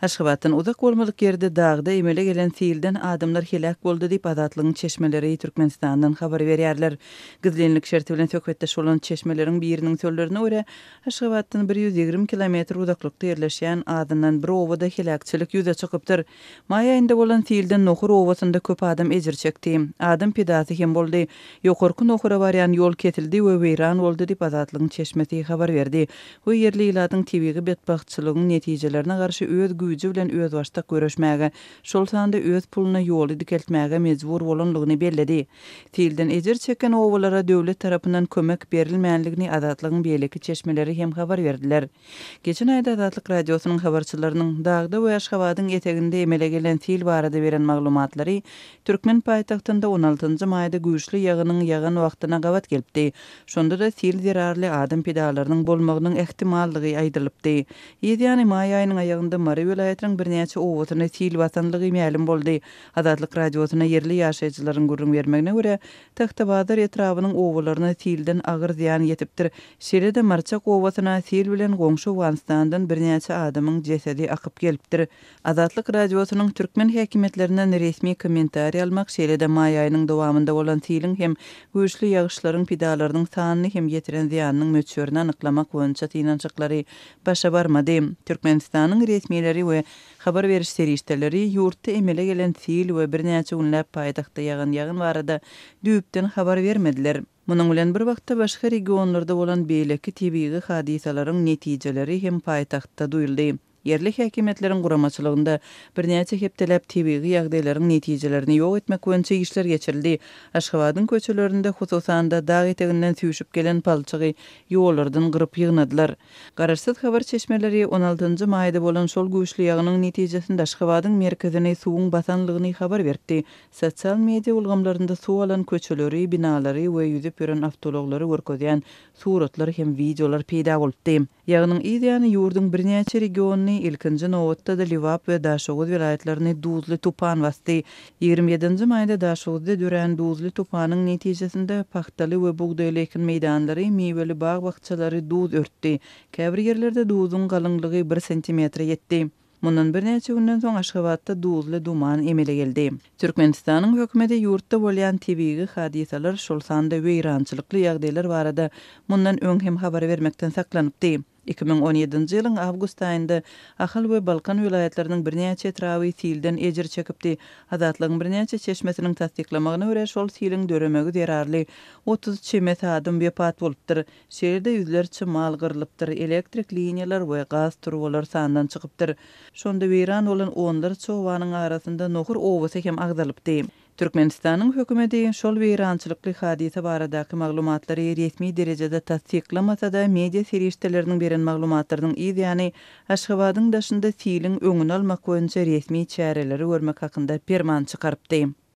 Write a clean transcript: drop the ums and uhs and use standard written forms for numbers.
Aşgabatdan uzak bolmalyk ýerde dagda emele gelen silden adamlar helak boldy diýip Azatlygyň çeşmeleri Türkmenistandan habar berýärler. Gizlenlik şerti bilen söhbetdeş bolan çeşmeleriň biriniň sözlerine görä, Aşgabatdan 120 kilometr uzaklykda ýerleşýän adamdan bir owada helakçylyk ýüze çykypdyr. May aýynda bolan silden Nohur owasynda köp adam ejir çekdi. Adam pidasy hem boldy. Ýokarky Nohura barýan ýol ketildi we weýran boldy diýip Azatlygyň çeşmesi habar berdi. Bu ýerli ilatyň tebigi betbaççylygyň netijelerine garşy öz güýji bilen öz başda görüşmäge, şol sanda öz puluna ýoly dikeltmäge mejbur bolanlygyny belledi. Silden ejir çeken owalara döwlet tarapyndan kömek berilmänligini Azatlygyň beýleki çeşmeleri hem habar berdiler. Geçen aýda Azatlyk radiosynyň habarçylarynyň dagda we Aşgabatyň eteginde emele gelen sil barada beren maglumatlary Türkmen paýtagtynda 16-njy maýda güýçli ýagynyň ýagan wagtyna gabat gelipdi. Şonda da sil zerarly adam pedalarynyň bolmagynyň ehtimallygy aýdylypdy. Ýa-ni maý aýynyň aýagynda Mary vilayatynyň birnäçe owasyna sil basanlygy ma'lum boldy. Azatlyk radiosyna yerli ýaşaýjylaryň gurrun bermegine görä, Taxtabazar etrabynyň owalaryna silden agyr ziýan ýetipdir. Şeride Marçak owasyna sil bilen goňşy Awganistandan birnäçe adamyň jesedi akyp gelipdir. Azatlyk radiosynyň türkmen häkimetlerinden resmi kommentariýa almak şeride maý aýynyň dowamında bolan silin hem güýçli ýagyşlaryň pedalarynyň sanyny hem ýetiren ziýanynyň möçürini anyklamak boýunça tinançyklary başa barmady. Türkmenistanyň resmileri we habar beriş serişdeleri ýurtda emele gelen sil we birnäçe günläp paýtagtda ýagan barada düýpden habar bermediler. Munyň bilen bir wagtda başga regionlarda bolan beýleki tebigi hadisalaryň netijeleri hem paýtagtda duýuldy. Yerli häkimetleriň guramaçylygynda birnäçe hepdelep tebigi ýagdaýlaryň netijelerini ýok etmek boýunça işler geçirildi. Aşgabatyň köçelerinde hususanda dag eteginden süýşüp gelen palçygy ýollardan gyryp ýygnadylar. Garaşsyz habar çeşmeleri 16-njy maýda bolan şol güýçli ýagynyň netijesinde Aşgabatyň merkezine suwuň basanlygyny habar berdi. Sosial media ulgamlarynda suw alan köçeleri, binalary we ýüzüp ýören awtologlary görkezýän suratlar hem videolar peýda bolupdy. Ýagnyň ideýany ýurdun birnäçe regiony ilkinji nowatda da Liwap we Daşoğuz vilayatlaryny duzly tupan bastı. 27-nji maýda Daşoğuzda dören duzly tupanyň netijesinde paxtaly we bugdaýly ekin meýdanlary, meweli bag bagçalary duz örtdi. Käbir ýerlerde duzyň galynlygy 1 sentimetre ýetdi. Mundan birnäçe günden soň Aşgabatda duzly duman emele geldi. Türkmenistanyň hökümeti ýurtda bolýan tebigi hadisalar şol sanda weýrançylykly ýagdaýlar barada mundan öň hem habar bermekden saklanypdy. 2017-nji ýylyň awgust aýynda Ahal we Balkan vilayatlarynyň birnäçe etraby silden ejir çekipdi. Azatlygyň birnäçe çeşmesiniň tasdiklamagyna görä şol siliň döremegi zerarly 30 çemet adam wepat bolupdyr. Şeýerde ýüzlerçe mal gyrylypdyr, elektrik liniýalar we gaz turbalar sandan çykypdyr. Şonda weýran bolan onlarça owanyň arasynda Nohur owasy hem agdalypdy. Türkmenistanyň hökümeti şol weýrançylykly hadisa baradaky maglumatlary resmi derejede tasdiklamasa da media serişdeleriniň beren maglumatlarynyň ýa-ni Aşgabatyň daşynda silin öňüni almak boýunça resmi çäreleri görmek hakynda ferman çykarypdy.